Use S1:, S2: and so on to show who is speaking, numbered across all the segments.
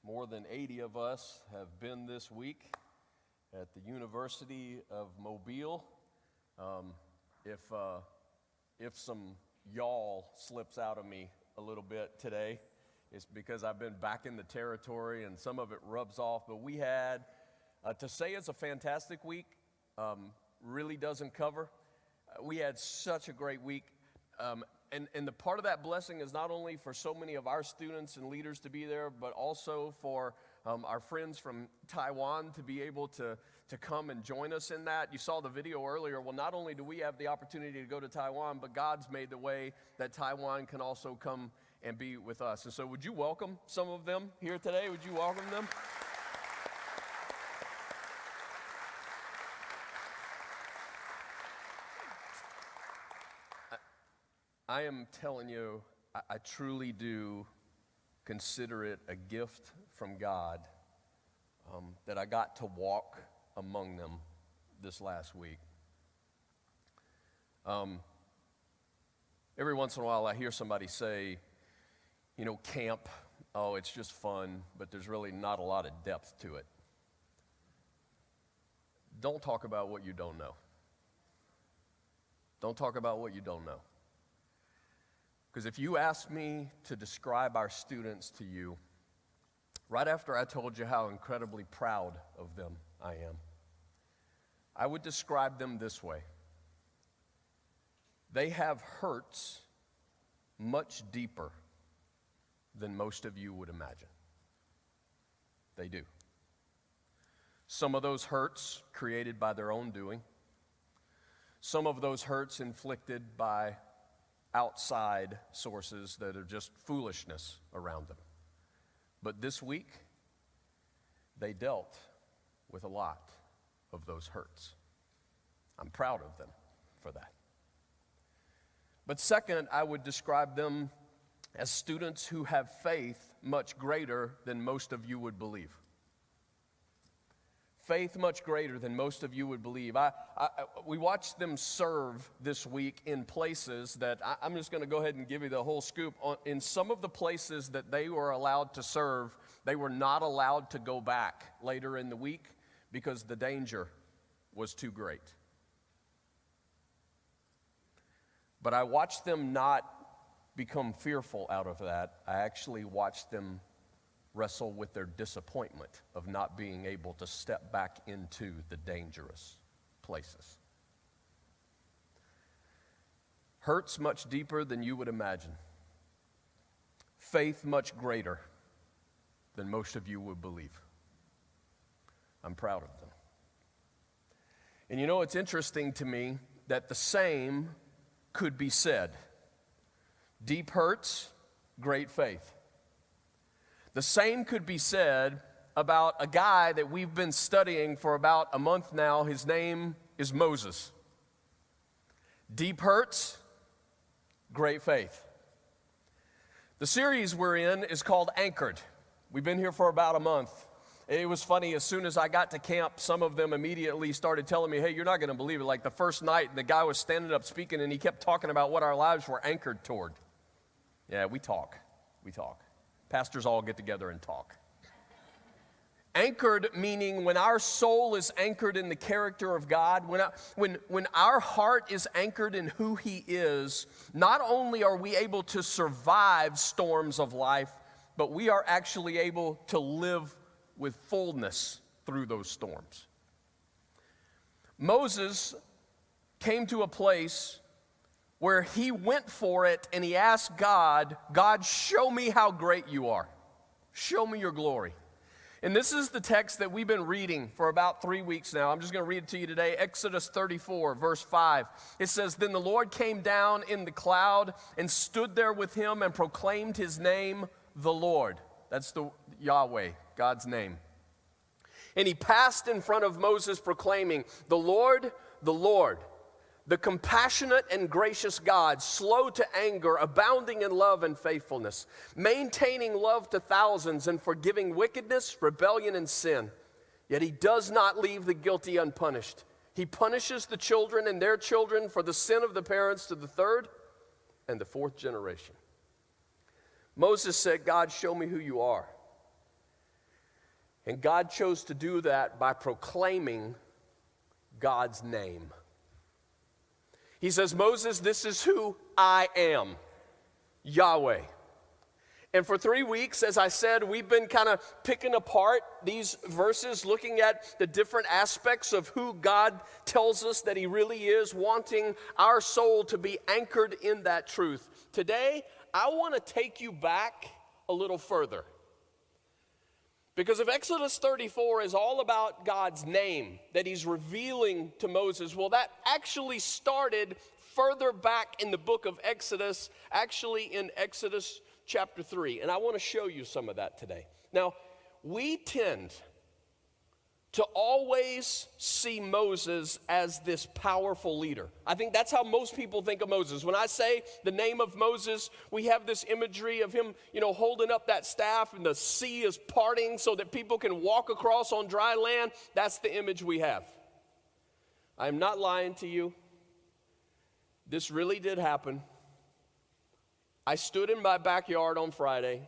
S1: More than 80 of us have been this week at the University of Mobile. If some y'all slips out of me a little bit today, it's because I've been back in the territory and some of it rubs off. But we had, to say it's a fantastic week, really doesn't cover. We had such a great week. And the part of that blessing is not only for so many of our students and leaders to be there, but also for our friends from Taiwan to be able to come and join us in that. You saw the video earlier. Well, not only do we have the opportunity to go to Taiwan, but God's made the way that Taiwan can also come and be with us. And so would you welcome some of them here today? Would you welcome them? I am telling you, I truly do consider it a gift from God that I got to walk among them this last week. Every once in a while I hear somebody say, you know, camp, oh, it's just fun, but there's really not a lot of depth to it. Don't talk about what you don't know. Don't talk about what you don't know. Because if you ask me to describe our students to you, right after I told you how incredibly proud of them I am, I would describe them this way. They have hurts much deeper than most of you would imagine. They do. Some of those hurts created by their own doing. Some of those hurts inflicted by outside sources that are just foolishness around them. But this week, they dealt with a lot of those hurts. I'm proud of them for that. But second, I would describe them as students who have faith much greater than most of you would believe. Faith much greater than most of you would believe. We watched them serve this week in places that, I'm just going to go ahead and give you the whole scoop. In some of the places that they were allowed to serve, they were not allowed to go back later in the week because the danger was too great. But I watched them not become fearful out of that. I actually watched them wrestle with their disappointment of not being able to step back into the dangerous places. Hurts much deeper than you would imagine. Faith much greater than most of you would believe. I'm proud of them. And you know, it's interesting to me that the same could be said. Deep hurts, great faith. The same could be said about a guy that we've been studying for about a month now. His name is Moses. Deep hurts, great faith. The series we're in is called Anchored. We've been here for about a month. It was funny, as soon as I got to camp, some of them immediately started telling me, hey, you're not going to believe it. Like the first night, the guy was standing up speaking, and he kept talking about what our lives were anchored toward. Yeah, we talk. Pastors all get together and talk. Anchored meaning when our soul is anchored in the character of God, when our heart is anchored in who He is, not only are we able to survive storms of life, but we are actually able to live with fullness through those storms. Moses came to a place where he went for it and he asked God, God, show me how great you are. Show me your glory. And this is the text that we've been reading for about 3 weeks now. I'm just going to read it to you today. Exodus 34, verse 5. It says, Then the Lord came down in the cloud and stood there with him and proclaimed his name, the Lord. That's the Yahweh, God's name. And he passed in front of Moses proclaiming, the Lord, the compassionate and gracious God, slow to anger, abounding in love and faithfulness, maintaining love to thousands and forgiving wickedness, rebellion, and sin. Yet he does not leave the guilty unpunished. He punishes the children and their children for the sin of the parents to the third and the fourth generation. Moses said, God, show me who you are. And God chose to do that by proclaiming God's name. He says, Moses, this is who I am, Yahweh. And for 3 weeks, as I said, we've been kind of picking apart these verses, looking at the different aspects of who God tells us that he really is, wanting our soul to be anchored in that truth. Today, I want to take you back a little further. Because if Exodus 34 is all about God's name that he's revealing to Moses, well, that actually started further back in the book of Exodus, actually in Exodus chapter 3, and I want to show you some of that today. Now, we tend to always see Moses as this powerful leader. I think that's how most people think of Moses. When I say the name of Moses, we have this imagery of him, holding up that staff and the sea is parting so that people can walk across on dry land. That's the image we have. I'm not lying to you. This really did happen. I stood in my backyard on Friday.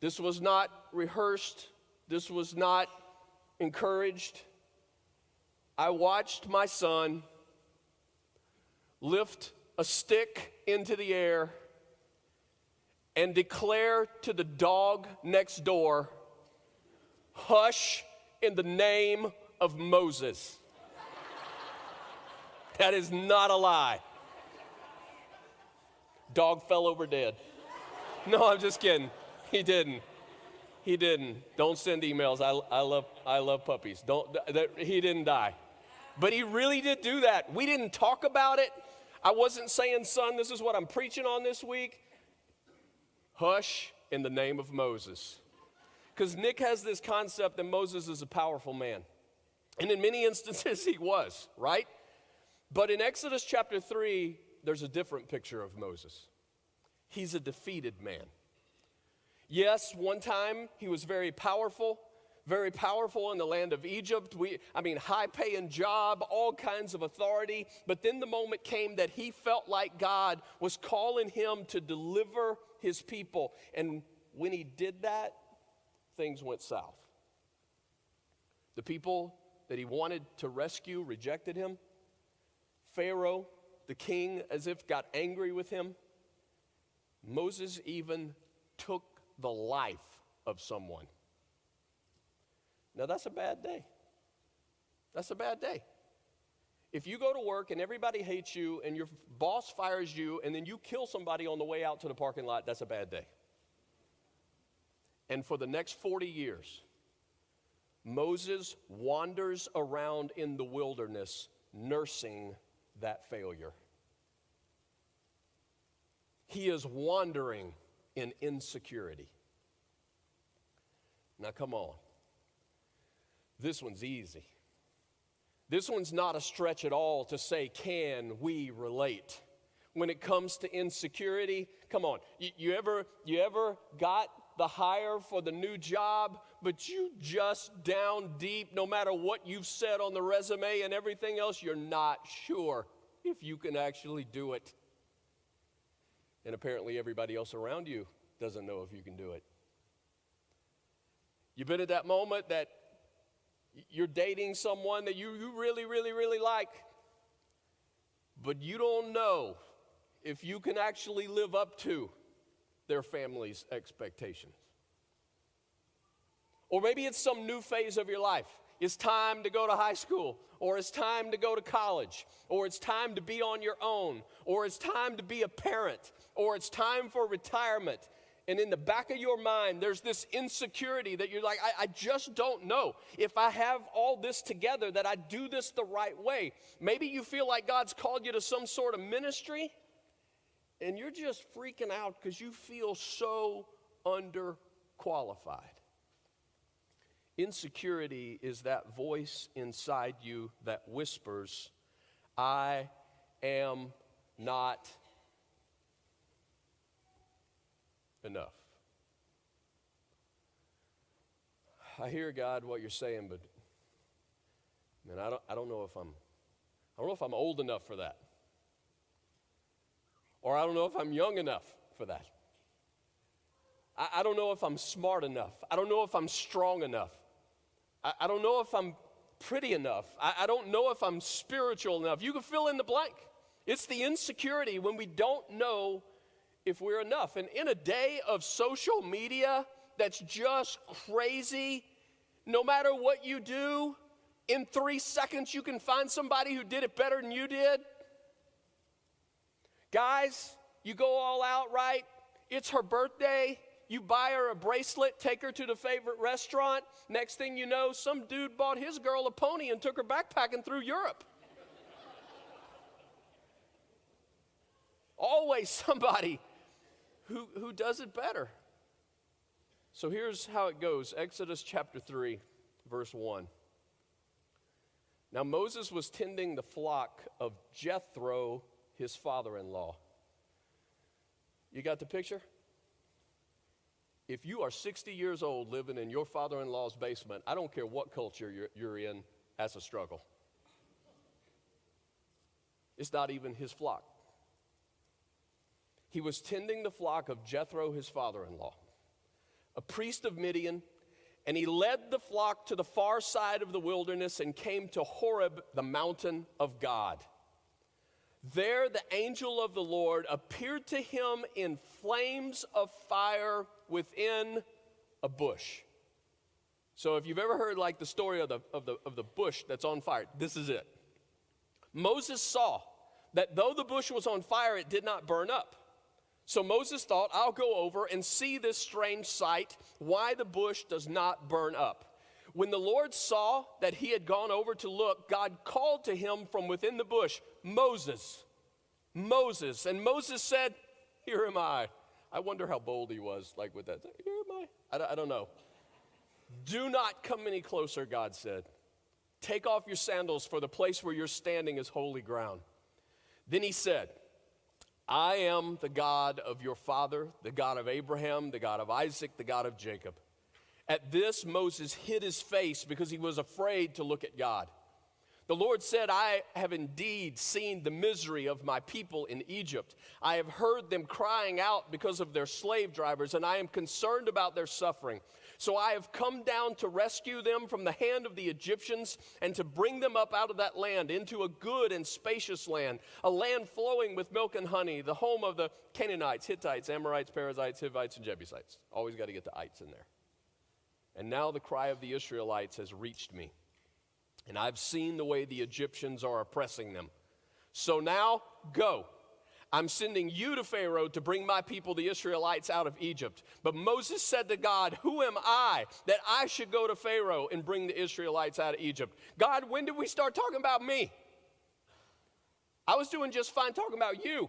S1: This was not rehearsed. This was not encouraged. I watched my son lift a stick into the air and declare to the dog next door, "Hush in the name of Moses." That is not a lie. Dog fell over dead. No, I'm just kidding. He didn't. Don't send emails. I love puppies. He didn't die. But he really did do that. We didn't talk about it. I wasn't saying, son, this is what I'm preaching on this week. Hush in the name of Moses. Because Nick has this concept that Moses is a powerful man. And in many instances he was, right? But in Exodus chapter 3, there's a different picture of Moses. He's a defeated man. Yes, one time he was very powerful in the land of Egypt. High-paying job, all kinds of authority. But then the moment came that he felt like God was calling him to deliver his people. And when he did that, things went south. The people that he wanted to rescue rejected him. Pharaoh, the king, as if got angry with him. Moses even took the life of someone. Now that's a bad day. That's a bad day. If you go to work and everybody hates you and your boss fires you and then you kill somebody on the way out to the parking lot, that's a bad day. And for the next 40 years, Moses wanders around in the wilderness nursing that failure. He is wandering in insecurity. Now come on. This one's easy. This one's not a stretch at all to say, can we relate? When it comes to insecurity, come on. You ever got the hire for the new job, but you just down deep, no matter what you've said on the resume and everything else, you're not sure if you can actually do it. And apparently everybody else around you doesn't know if you can do it. You've been at that moment that you're dating someone that you really, really, really like, but you don't know if you can actually live up to their family's expectations. Or maybe it's some new phase of your life. It's time to go to high school, or it's time to go to college, or it's time to be on your own, or it's time to be a parent, or it's time for retirement. And in the back of your mind, there's this insecurity that you're like, I just don't know if I have all this together, that I do this the right way. Maybe you feel like God's called you to some sort of ministry, and you're just freaking out because you feel so underqualified. Insecurity is that voice inside you that whispers, I am not enough. I hear, God, what you're saying, but man, I don't know if I'm old enough for that. Or I don't know if I'm young enough for that. I don't know if I'm smart enough. I don't know if I'm strong enough. I don't know if I'm pretty enough. I don't know if I'm spiritual enough. You can fill in the blank. It's the insecurity when we don't know if we're enough. And in a day of social media that's just crazy, no matter what you do, in 3 seconds you can find somebody who did it better than you did. Guys, you go all out, right? It's her birthday. You buy her a bracelet, take her to the favorite restaurant. Next thing you know, some dude bought his girl a pony and took her backpacking through Europe. Always somebody who does it better. So here's how it goes. Exodus chapter 3, verse 1. Now Moses was tending the flock of Jethro, his father-in-law. You got the picture? If you are 60 years old living in your father-in-law's basement, I don't care what culture you're in, that's a struggle. It's not even his flock. He was tending the flock of Jethro, his father-in-law, a priest of Midian, and he led the flock to the far side of the wilderness and came to Horeb, the mountain of God. There the angel of the Lord appeared to him in flames of fire within a bush. So if you've ever heard like the story of the bush that's on fire, this is it. Moses saw that though the bush was on fire, it did not burn up. So Moses thought, I'll go over and see this strange sight, why the bush does not burn up. When the Lord saw that he had gone over to look, God called to him from within the bush, Moses, Moses. And Moses said, here am I. I wonder how bold he was, like with that. Here am I. I don't know. Do not come any closer, God said. Take off your sandals, for the place where you're standing is holy ground. Then he said, I am the God of your father, the God of Abraham, the God of Isaac, the God of Jacob. At this, Moses hid his face because he was afraid to look at God. The Lord said, I have indeed seen the misery of my people in Egypt. I have heard them crying out because of their slave drivers, and I am concerned about their suffering. So I have come down to rescue them from the hand of the Egyptians and to bring them up out of that land into a good and spacious land, a land flowing with milk and honey, the home of the Canaanites, Hittites, Amorites, Perizzites, Hivites, and Jebusites. Always got to get the ites in there. And now the cry of the Israelites has reached me, and I've seen the way the Egyptians are oppressing them. So now go. I'm sending you to Pharaoh to bring my people, the Israelites, out of Egypt. But Moses said to God, who am I that I should go to Pharaoh and bring the Israelites out of Egypt? God, when did we start talking about me? I was doing just fine talking about you.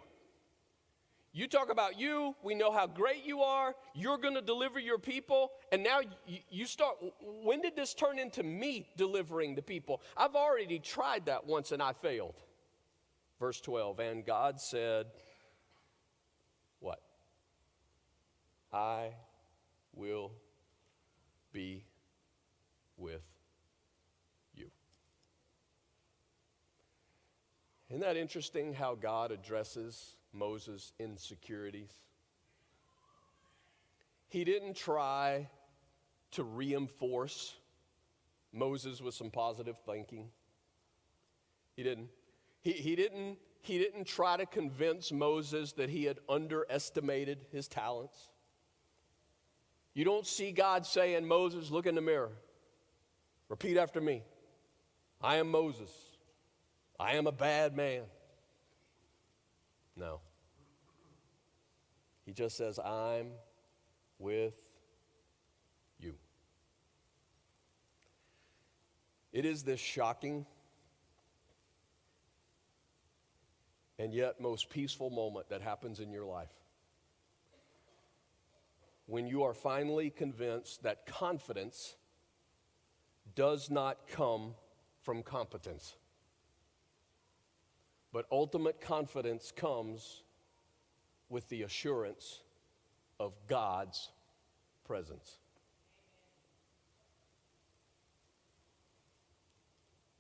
S1: You talk about you, we know how great you are, you're going to deliver your people, and now you start, when did this turn into me delivering the people? I've already tried that once and I failed. Verse 12, and God said, what? I will be with you. Isn't that interesting how God addresses Moses' insecurities? He didn't try to reinforce Moses with some positive thinking. He didn't. He didn't try to convince Moses that he had underestimated his talents. You don't see God saying, Moses, look in the mirror. Repeat after me. I am Moses. I am a bad man. No. He just says, I'm with you. It is this shocking and yet most peaceful moment that happens in your life when you are finally convinced that confidence does not come from competence, but ultimate confidence comes with the assurance of God's presence.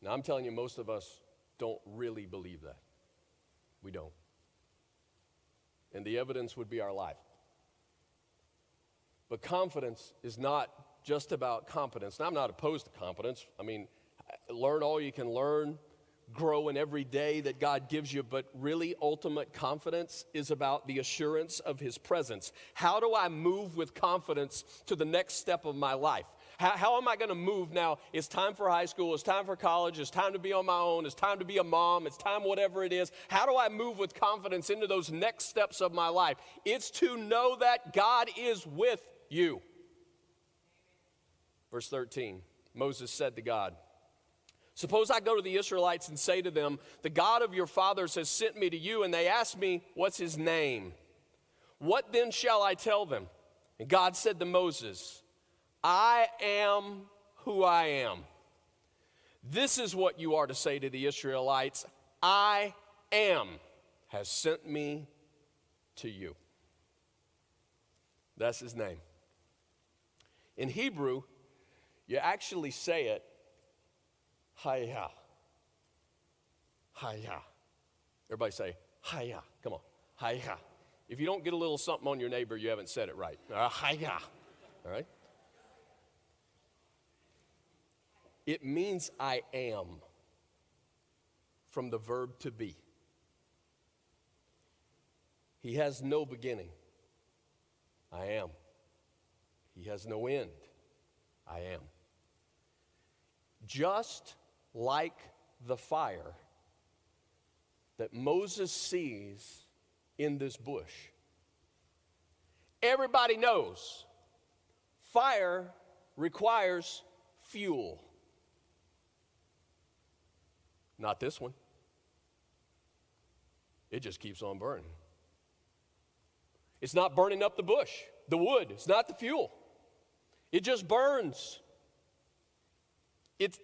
S1: Now, I'm telling you, most of us don't really believe that. We don't. And the evidence would be our life. But confidence is not just about competence. Now, I'm not opposed to competence. I mean, learn all you can learn, grow in every day that God gives you, but really ultimate confidence is about the assurance of his presence. How do I move with confidence to the next step of my life? How am I going to move now? It's time for high school. It's time for college. It's time to be on my own. It's time to be a mom. It's time whatever it is. How do I move with confidence into those next steps of my life? It's to know that God is with you. Verse 13, Moses said to God, suppose I go to the Israelites and say to them, the God of your fathers has sent me to you, and they ask me, what's his name? What then shall I tell them? And God said to Moses, I am who I am. This is what you are to say to the Israelites, I am has sent me to you. That's his name. In Hebrew, you actually say it, Hayah. Hayah. Everybody say, Hayah. Come on. Hayah. If you don't get a little something on your neighbor, you haven't said it right. Hayah. All right? It means I am, from the verb to be. He has no beginning. I am. He has no end. I am. Just like the fire that Moses sees in this bush. Everybody knows fire requires fuel. Not this one. It just keeps on burning. It's not burning up the bush, the wood. It's not the fuel. It just burns.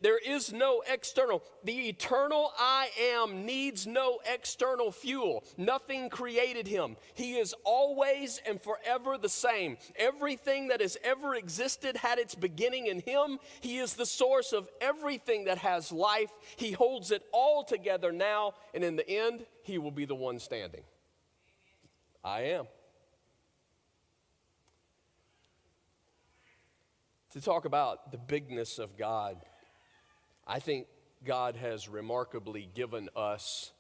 S1: There is no external. The eternal I am needs no external fuel. Nothing created him. He is always and forever the same. Everything that has ever existed had its beginning in him. He is the source of everything that has life. He holds it all together now, and in the end, he will be the one standing. I am. To talk about the bigness of God, I think God has remarkably given us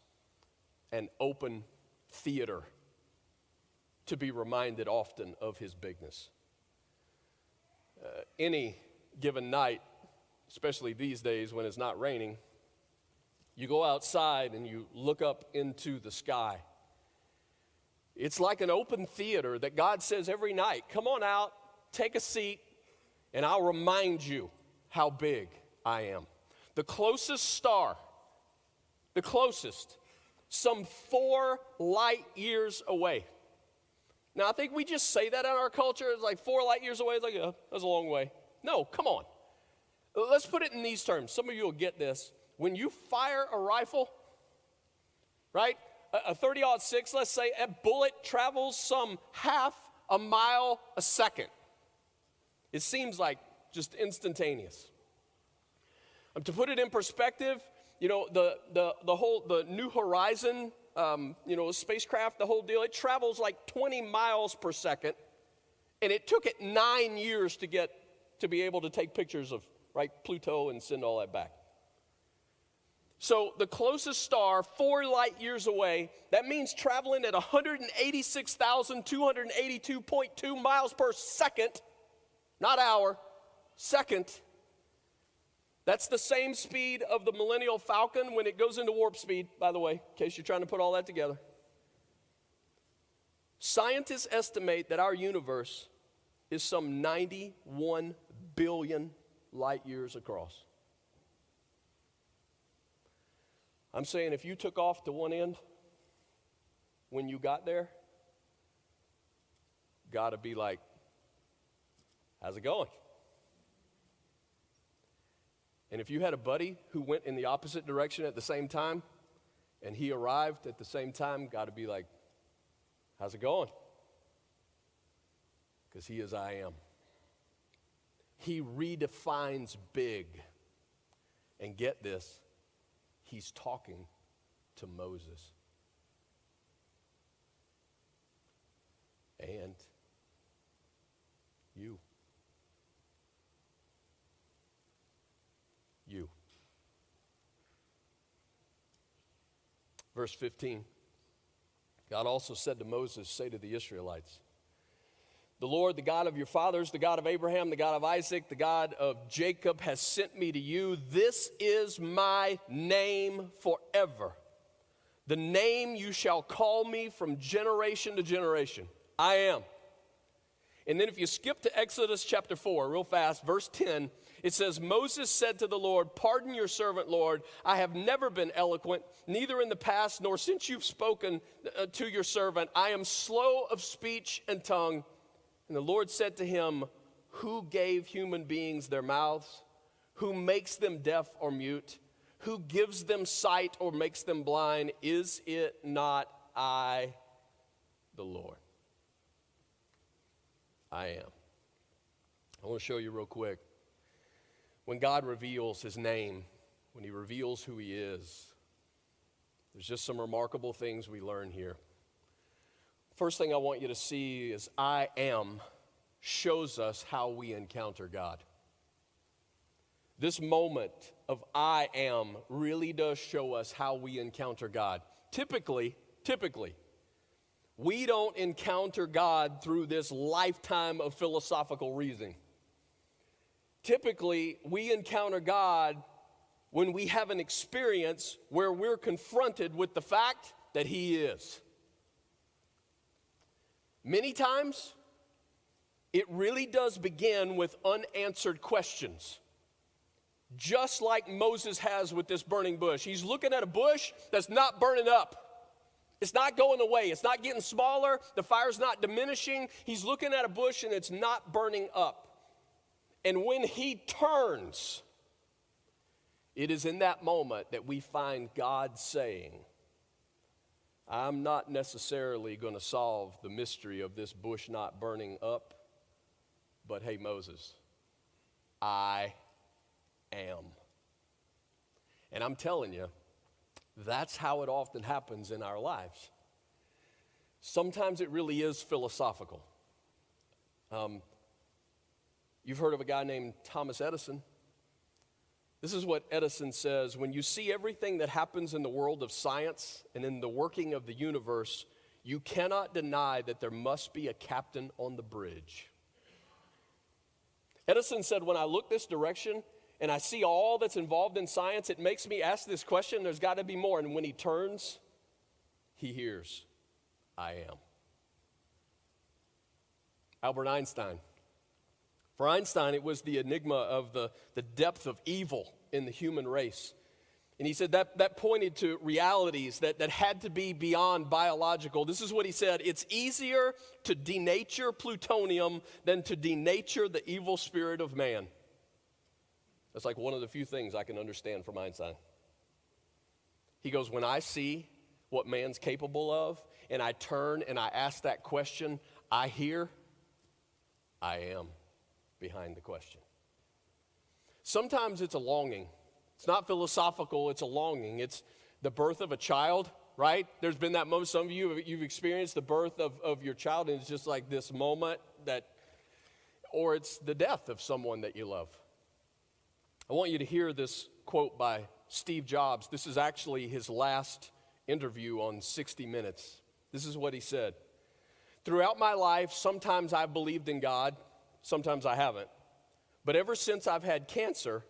S1: an open theater to be reminded often of his bigness. Any given night, especially these days when it's not raining, you go outside and you look up into the sky. It's like an open theater that God says every night, come on out, take a seat, and I'll remind you how big I am. The closest star, some 4 light years away. Now, I think we just say that in our culture. It's like 4 light years away. It's like, that's a long way. No, come on. Let's put it in these terms. Some of you will get this. When you fire a rifle, right, a 30-06, let's say, a bullet travels some half a mile a second. It seems like just instantaneous. To put it in perspective, the New Horizon, spacecraft, the whole deal, it travels like 20 miles per second, and it took it 9 years to be able to take pictures of, right, Pluto and send all that back. So the closest star, 4 light years away, that means traveling at 186,282.2 miles per second, not hour, second. That's the same speed of the Millennium Falcon when it goes into warp speed, by the way, in case you're trying to put all that together. Scientists estimate that our universe is some 91 billion light years across. I'm saying if you took off to one end, when you got there, got to be like, how's it going? And if you had a buddy who went in the opposite direction at the same time, and he arrived at the same time, got to be like, how's it going? Because he is I am. He redefines big. And get this, he's talking to Moses. And you. Verse 15. God also said to Moses, say to the Israelites, the Lord, the God of your fathers, the God of Abraham, the God of Isaac, the God of Jacob has sent me to you. This is my name forever. The name you shall call me from generation to generation. I am. And then if you skip to Exodus chapter 4 real fast, verse 10, it says, Moses said to the Lord, pardon your servant, Lord. I have never been eloquent, neither in the past nor since you've spoken to your servant. I am slow of speech and tongue. And the Lord said to him, who gave human beings their mouths? Who makes them deaf or mute? Who gives them sight or makes them blind? Is it not I, the Lord? I am. I want to show you real quick. When God reveals his name, when he reveals who he is, there's just some remarkable things we learn here. First thing I want you to see is I am shows us how we encounter God. This moment of I am really does show us how we encounter God. Typically, we don't encounter God through this lifetime of philosophical reasoning. Typically, we encounter God when we have an experience where we're confronted with the fact that he is. Many times, it really does begin with unanswered questions. Just like Moses has with this burning bush. He's looking at a bush that's not burning up. It's not going away. It's not getting smaller. The fire's not diminishing. He's looking at a bush and it's not burning up. And when he turns, it is in that moment that we find God saying, I'm not necessarily going to solve the mystery of this bush not burning up, but hey, Moses, I am. And I'm telling you, that's how it often happens in our lives. Sometimes it really is philosophical. You've heard of a guy named Thomas Edison. This is what Edison says: when you see everything that happens in the world of science and in the working of the universe, you cannot deny that there must be a captain on the bridge. Edison said, when I look this direction and I see all that's involved in science, it makes me ask this question, there's got to be more. And when he turns, he hears, I am. Albert Einstein. For Einstein, it was the enigma of the depth of evil in the human race. And he said that pointed to realities that had to be beyond biological. This is what he said: it's easier to denature plutonium than to denature the evil spirit of man. That's like one of the few things I can understand from Einstein. He goes, when I see what man's capable of, and I turn and I ask that question, I hear, I am behind the question. Sometimes it's a longing. It's not philosophical, it's a longing. It's the birth of a child, right? There's been that moment, some of you've experienced the birth of your child, and it's just like this moment that, or it's the death of someone that you love. I want you to hear this quote by Steve Jobs. This is actually his last interview on 60 Minutes. This is what he said: throughout my life, sometimes I've believed in God, sometimes I haven't. But ever since I've had cancer,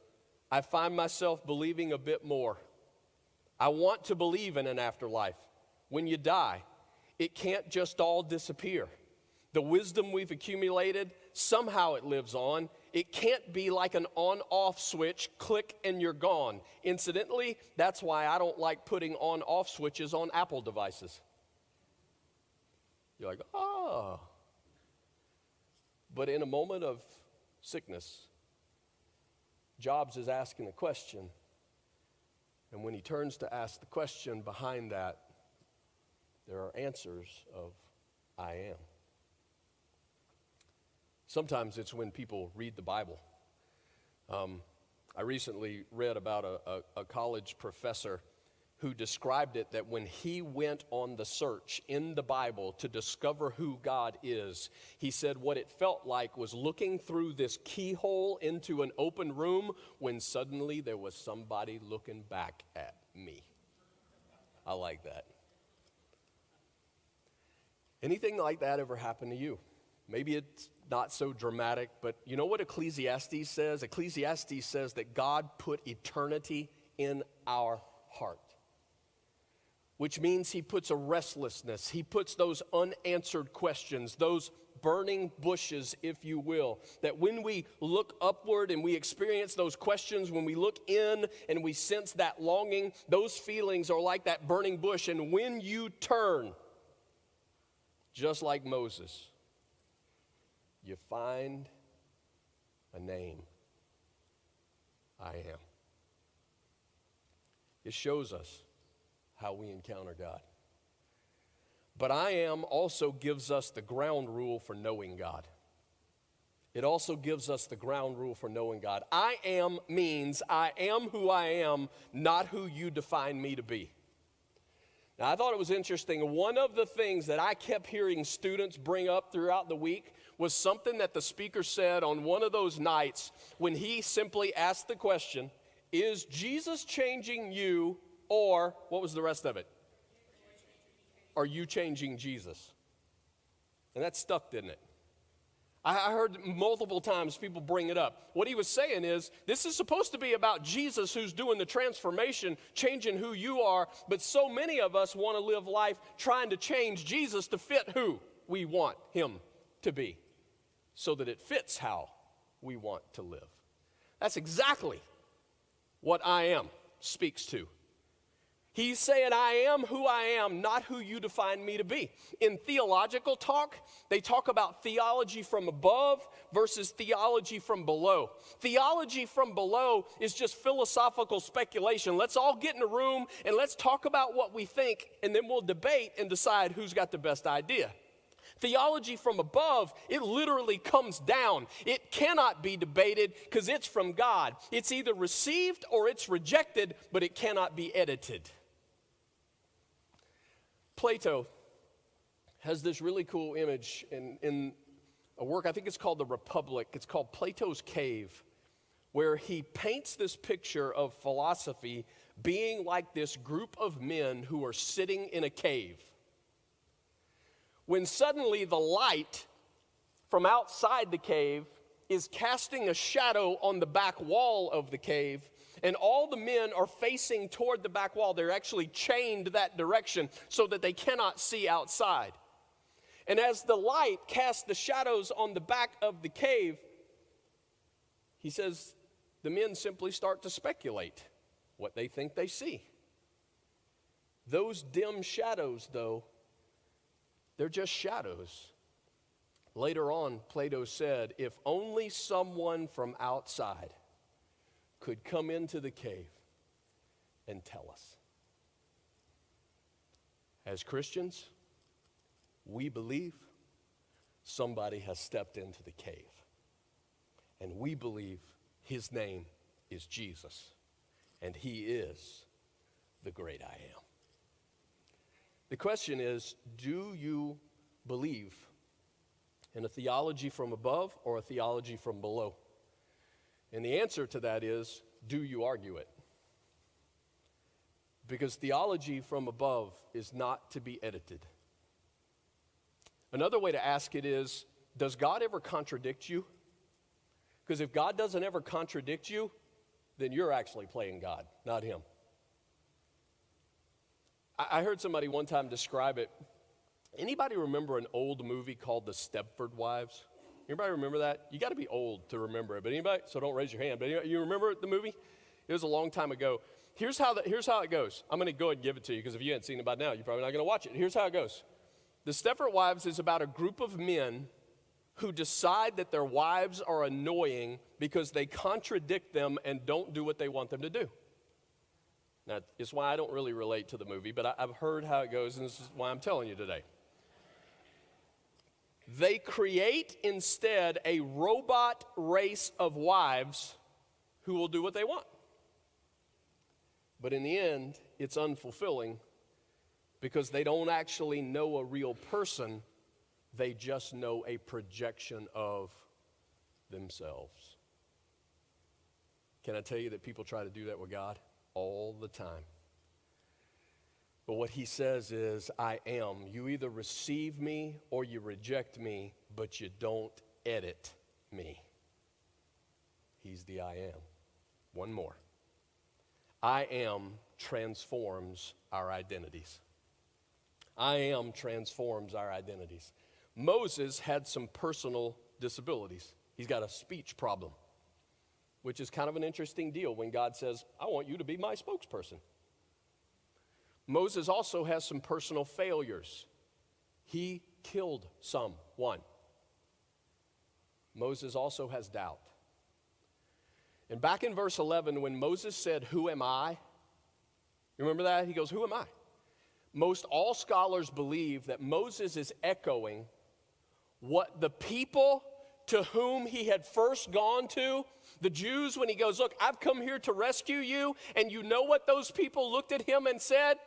S1: I find myself believing a bit more. I want to believe in an afterlife. When you die, it can't just all disappear. The wisdom we've accumulated, somehow it lives on. It can't be like an on-off switch, click and you're gone. Incidentally, that's why I don't like putting on-off switches on Apple devices. You're like, oh. But in a moment of sickness, Jobs is asking a question, and when he turns to ask the question behind that, there are answers of I am. Sometimes it's when people read the Bible. I recently read about a college professor who described it that when he went on the search in the Bible to discover who God is, he said what it felt like was looking through this keyhole into an open room when suddenly there was somebody looking back at me. I like that. Anything like that ever happen to you? Maybe it's not so dramatic, but you know what Ecclesiastes says? Ecclesiastes says that God put eternity in our heart, which means he puts a restlessness. He puts those unanswered questions, those burning bushes, if you will, that when we look upward and we experience those questions, when we look in and we sense that longing, those feelings are like that burning bush. And when you turn, just like Moses, you find a name. I am. It shows us how we encounter God. But I am also gives us the ground rule for knowing God. It also gives us the ground rule for knowing God. I am means I am who I am, not who you define me to be. Now, I thought it was interesting. One of the things that I kept hearing students bring up throughout the week was something that the speaker said on one of those nights when he simply asked the question, is Jesus changing you, or what was the rest of it? Are you changing Jesus? And that stuck, didn't it? I heard multiple times people bring it up. What he was saying is, this is supposed to be about Jesus who's doing the transformation, changing who you are, but so many of us want to live life trying to change Jesus to fit who we want him to be, so that it fits how we want to live. That's exactly what I am speaks to. He's saying, I am who I am, not who you define me to be. In theological talk, they talk about theology from above versus theology from below. Theology from below is just philosophical speculation. Let's all get in a room and let's talk about what we think, and then we'll debate and decide who's got the best idea. Theology from above, it literally comes down. It cannot be debated because it's from God. It's either received or it's rejected, but it cannot be edited. Plato has this really cool image in a work, I think it's called The Republic. It's called Plato's Cave, where he paints this picture of philosophy being like this group of men who are sitting in a cave. When suddenly the light from outside the cave is casting a shadow on the back wall of the cave, and all the men are facing toward the back wall. They're actually chained that direction so that they cannot see outside. And as the light casts the shadows on the back of the cave, he says the men simply start to speculate what they think they see. Those dim shadows, though, they're just shadows. Later on, Plato said, if only someone from outside could come into the cave and tell us. As Christians, we believe somebody has stepped into the cave. And we believe his name is Jesus. And he is the great I am. The question is, do you believe in a theology from above or a theology from below? And the answer to that is, do you argue it? Because theology from above is not to be edited. Another way to ask it is, does God ever contradict you? Because if God doesn't ever contradict you, then you're actually playing God, not him. I heard somebody one time describe it. Anybody remember an old movie called The Stepford Wives? Anybody remember that? You got to be old to remember it, but anybody? So don't raise your hand. But you remember the movie? It was a long time ago. Here's how it goes. I'm going to go ahead and give it to you because if you hadn't seen it by now, you're probably not going to watch it. Here's how it goes. The Stepford Wives is about a group of men who decide that their wives are annoying because they contradict them and don't do what they want them to do. Now, it's why I don't really relate to the movie, but I've heard how it goes, and this is why I'm telling you today. They create instead a robot race of wives who will do what they want. But in the end, it's unfulfilling because they don't actually know a real person. They just know a projection of themselves. Can I tell you that people try to do that with God all the time? But what he says is, I am. You either receive me or you reject me, but you don't edit me. He's the I am. One more. I am transforms our identities. I am transforms our identities. Moses had some personal disabilities. He's got a speech problem, which is kind of an interesting deal when God says, I want you to be my spokesperson. Moses also has some personal failures. He killed someone. Moses also has doubt. And back in verse 11, when Moses said, who am I? You remember that? He goes, who am I? Most all scholars believe that Moses is echoing what the people to whom he had first gone to, the Jews, when he goes, look, I've come here to rescue you, and you know what those people looked at him and said?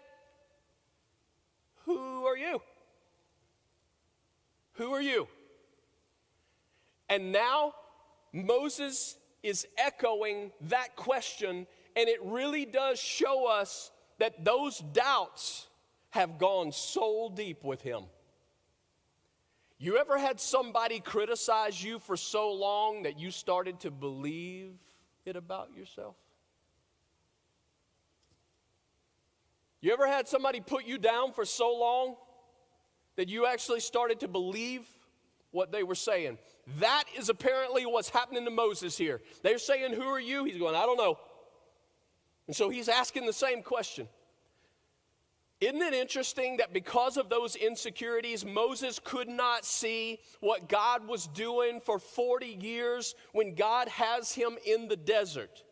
S1: Who are you? Who are you? And now Moses is echoing that question, and it really does show us that those doubts have gone so deep with him. You ever had somebody criticize you for so long that you started to believe it about yourself? You ever had somebody put you down for so long that you actually started to believe what they were saying? That is apparently what's happening to Moses here. They're saying, who are you? He's going, I don't know. And so he's asking the same question. Isn't it interesting that because of those insecurities, Moses could not see what God was doing for 40 years when God has him in the desert?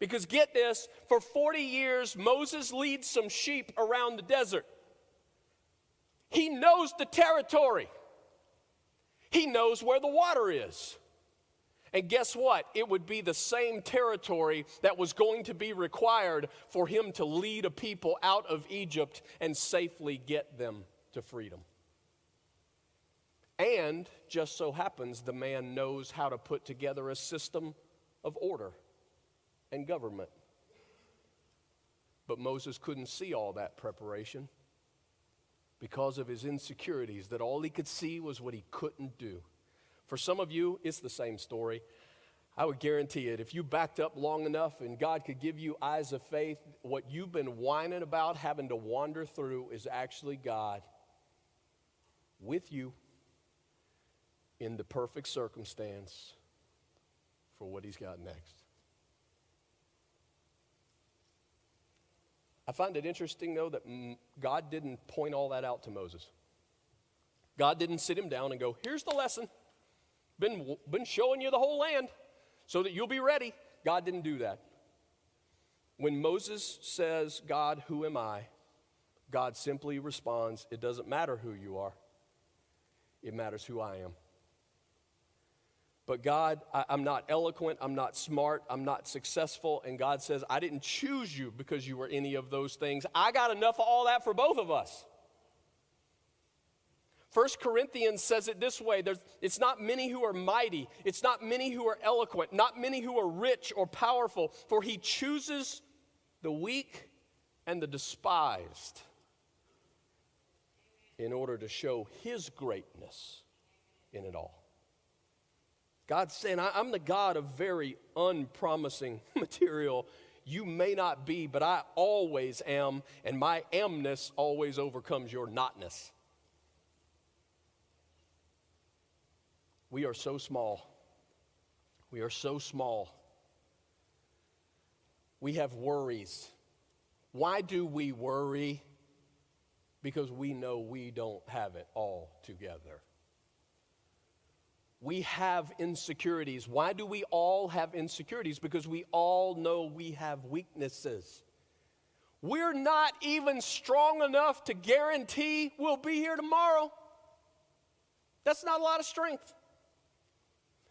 S1: Because get this, for 40 years, Moses leads some sheep around the desert. He knows the territory. He knows where the water is. And guess what? It would be the same territory that was going to be required for him to lead a people out of Egypt and safely get them to freedom. And just so happens the man knows how to put together a system of order and government. But Moses couldn't see all that preparation because of his insecurities, that all he could see was what he couldn't do. For some of you, it's the same story. I would guarantee it. If you backed up long enough and God could give you eyes of faith, what you've been whining about having to wander through is actually God with you in the perfect circumstance for what he's got next. I find it interesting, though, that God didn't point all that out to Moses. God didn't sit him down and go, here's the lesson. Been showing you the whole land so that you'll be ready. God didn't do that. When Moses says, God, who am I? God simply responds, it doesn't matter who you are. It matters who I am. But God, I'm not eloquent, I'm not smart, I'm not successful. And God says, I didn't choose you because you were any of those things. I got enough of all that for both of us. 1 Corinthians says it this way, it's not many who are mighty, it's not many who are eloquent, not many who are rich or powerful, for he chooses the weak and the despised in order to show his greatness in it all. God's saying, I'm the God of very unpromising material. You may not be, but I always am, and my amness always overcomes your notness. We are so small. We are so small. We have worries. Why do we worry? Because we know we don't have it all together. We have insecurities. Why do we all have insecurities? Because we all know we have weaknesses. We're not even strong enough to guarantee we'll be here tomorrow. That's not a lot of strength.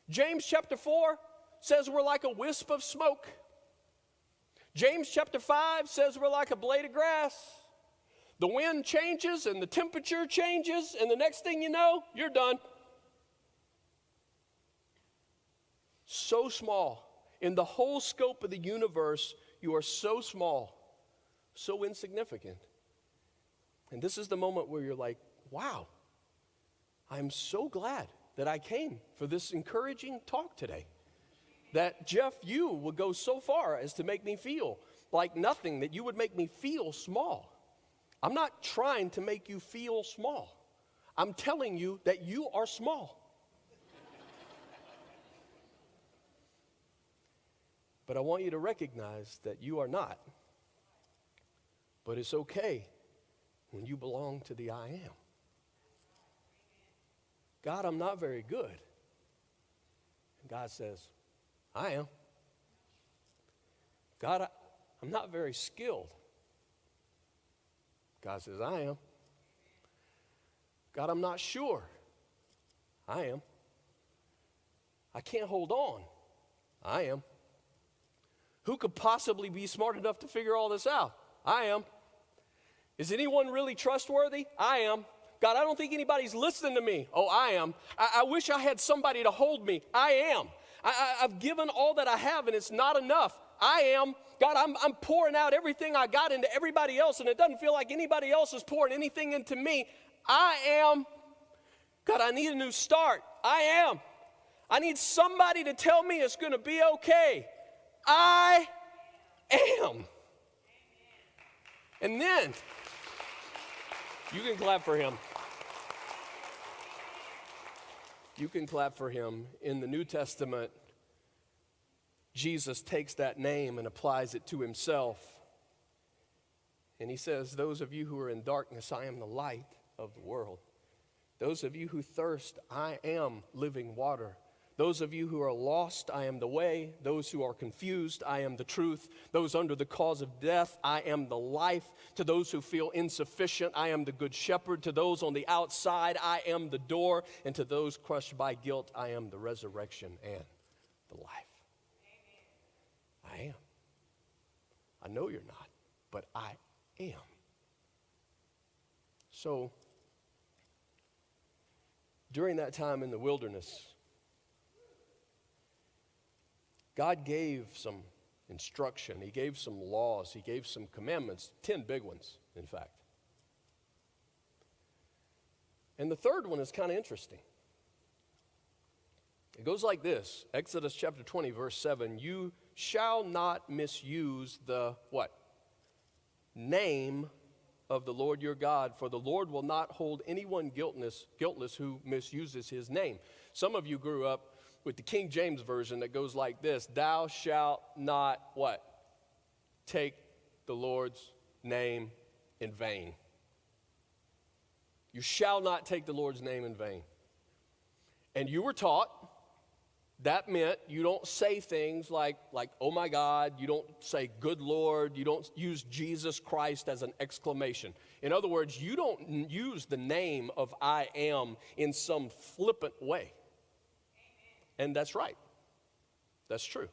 S1: James chapter 4 says we're like a wisp of smoke. James chapter 5 says we're like a blade of grass. The wind changes and the temperature changes, and the next thing you know, you're done. So small. In the whole scope of the universe, you are so small, so insignificant. And this is the moment where you're like, wow, I'm so glad that I came for this encouraging talk today. That, Jeff, you would go so far as to make me feel like nothing, that you would make me feel small. I'm not trying to make you feel small. I'm telling you that you are small. But I want you to recognize that you are not. But it's okay when you belong to the I am. God, I'm not very good. And God says, I am. God, I'm not very skilled. God says, I am. God, I'm not sure. I am. I can't hold on. I am. Who could possibly be smart enough to figure all this out? I am. Is anyone really trustworthy? I am. God, I don't think anybody's listening to me. Oh, I am. I wish I had somebody to hold me. I am. I've given all that I have, and it's not enough. I am. God, I'm pouring out everything I got into everybody else, and it doesn't feel like anybody else is pouring anything into me. I am. God, I need a new start. I am. I need somebody to tell me it's going to be okay. I am. And then, you can clap for him. You can clap for him. In the New Testament, Jesus takes that name and applies it to himself. And he says, those of you who are in darkness, I am the light of the world. Those of you who thirst, I am living water. Those of you who are lost, I am the way. Those who are confused, I am the truth. Those under the cause of death, I am the life. To those who feel insufficient, I am the good shepherd. To those on the outside, I am the door. And to those crushed by guilt, I am the resurrection and the life. Amen. I am. I know you're not, but I am. So, during that time in the wilderness, God gave some instruction. He gave some laws. He gave some commandments, 10 big ones, in fact. And the third one is kind of interesting. It goes like this, Exodus chapter 20, verse 7, you shall not misuse the, what? Name of the Lord your God, for the Lord will not hold anyone guiltless who misuses his name. Some of you grew up with the King James Version that goes like this, thou shalt not, what? Take the Lord's name in vain. You shall not take the Lord's name in vain. And you were taught that meant you don't say things like, oh my God, you don't say good Lord, you don't use Jesus Christ as an exclamation. In other words, you don't use the name of I am in some flippant way. And that's right. That's true.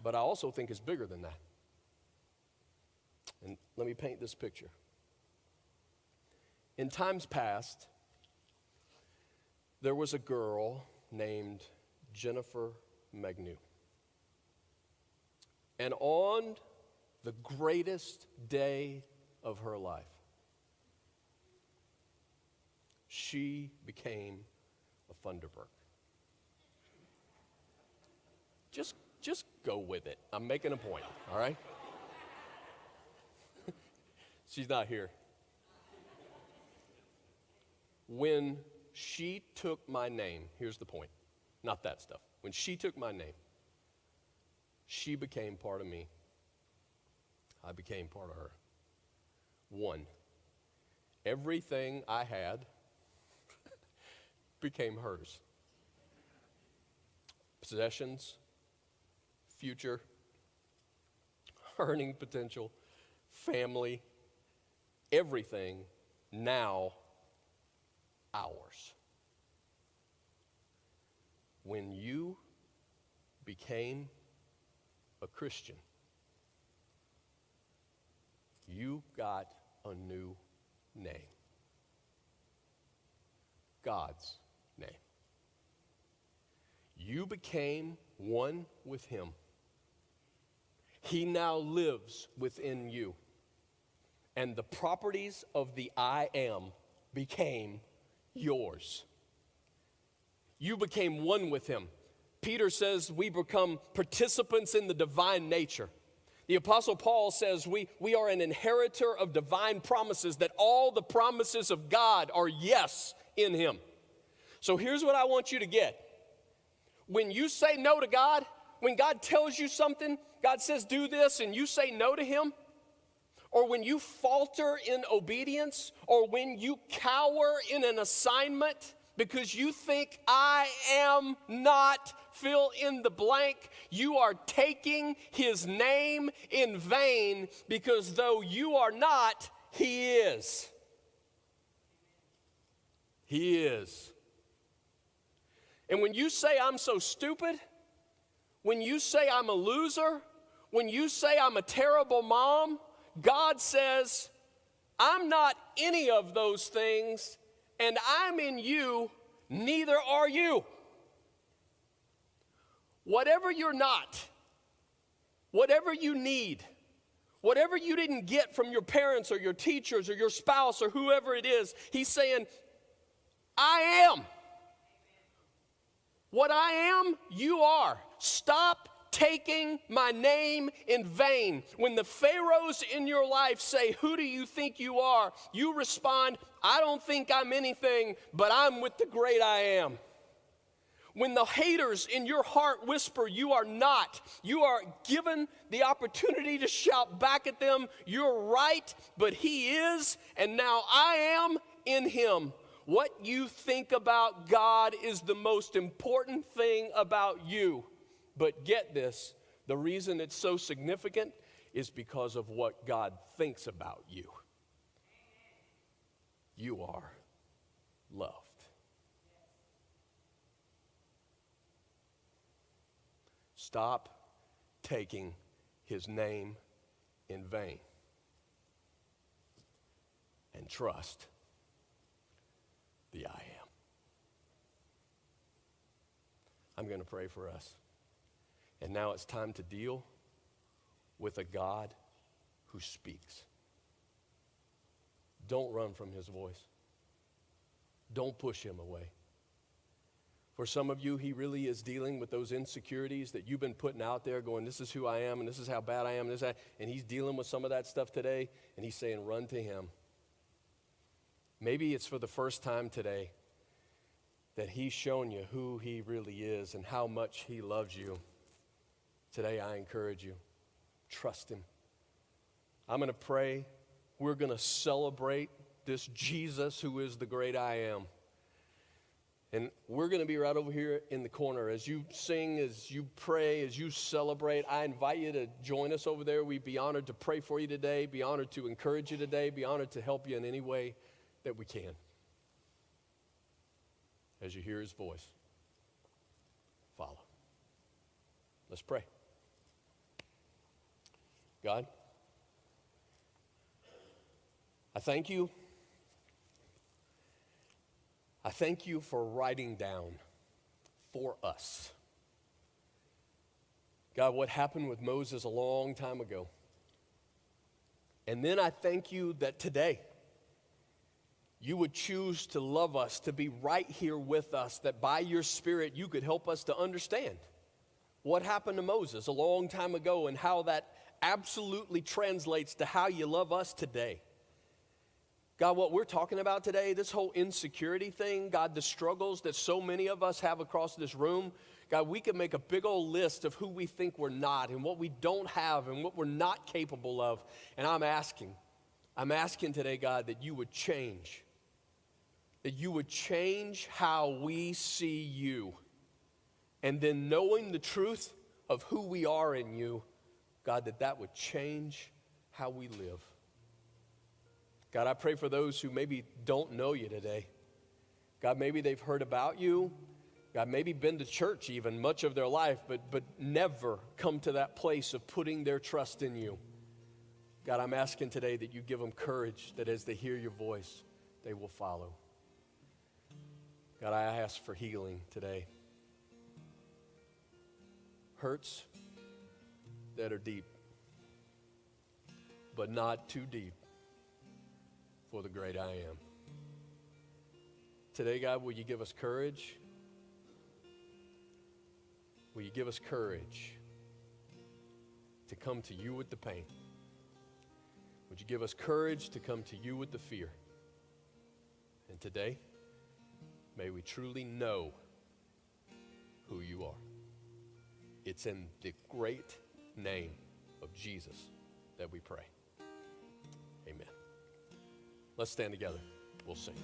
S1: But I also think it's bigger than that. And let me paint this picture. In times past, there was a girl named Jennifer Magnew. And on the greatest day of her life, she became a Thunderbird. Just go with it. I'm making a point, all right? She's not here. When she took my name, here's the point, not that stuff. When she took my name, she became part of me. I became part of her. One, everything I had became hers. Possessions, future, earning potential, family, everything now ours. When you became a Christian, you got a new name. God's name. You became one with Him. He now lives within you. and the properties of the I am became yours. You became one with him. Peter says we become participants in the divine nature. The Apostle Paul says we are an inheritor of divine promises, that all the promises of God are yes in him. So here's what I want you to get. When you say no to God, when God tells you something, God says do this, and you say no to him, or when you falter in obedience, or when you cower in an assignment because you think I am not fill in the blank, you are taking his name in vain, because though you are not, he is. He is. And when you say I'm so stupid, when you say I'm a loser, when you say I'm a terrible mom, God says, I'm not any of those things, and I'm in you, neither are you. Whatever you're not, whatever you need, whatever you didn't get from your parents or your teachers or your spouse or whoever it is, he's saying, I am. What I am, you are. Stop taking my name in vain. When the pharaohs in your life say, who do you think you are? You respond, I don't think I'm anything, but I'm with the great I am. When the haters in your heart whisper, you are not, you are given the opportunity to shout back at them, you're right, but he is, and now I am in him. What you think about God is the most important thing about you. But get this, the reason it's so significant is because of what God thinks about you. You are loved. Stop taking his name in vain and trust the I am. I'm going to pray for us. And now it's time to deal with a God who speaks. Don't run from his voice. Don't push him away. For some of you, he really is dealing with those insecurities that you've been putting out there, going, this is who I am, and this is how bad I am, and he's dealing with some of that stuff today, and he's saying, run to him. Maybe it's for the first time today that he's shown you who he really is and how much he loves you. Today, I encourage you, trust him. I'm going to pray. We're going to celebrate this Jesus who is the great I am. And we're going to be right over here in the corner. As you sing, as you pray, as you celebrate, I invite you to join us over there. We'd be honored to pray for you today, be honored to encourage you today, be honored to help you in any way that we can. As you hear his voice, follow. Let's pray. God, I thank you. I thank you for writing down for us, God, what happened with Moses a long time ago. And then I thank you that today you would choose to love us, to be right here with us, that by your Spirit you could help us to understand what happened to Moses a long time ago and how that absolutely translates to how you love us today. God, what we're talking about today, this whole insecurity thing, God, the struggles that so many of us have across this room, God, we could make a big old list of who we think we're not and what we don't have and what we're not capable of. And I'm asking today, God, that you would change how we see you. And then knowing the truth of who we are in you, God, that would change how we live. God, I pray for those who maybe don't know you today. God, maybe they've heard about you. God, maybe been to church even much of their life, but never come to that place of putting their trust in you. God, I'm asking today that you give them courage, that as they hear your voice, they will follow. God, I ask for healing today. Hurts that are deep, but not too deep for the great I am. Today, God, will you give us courage? Will you give us courage to come to you with the pain? Would you give us courage to come to you with the fear? And today, may we truly know who you are. It's in the great name of Jesus that we pray. Amen. Let's stand together. We'll sing.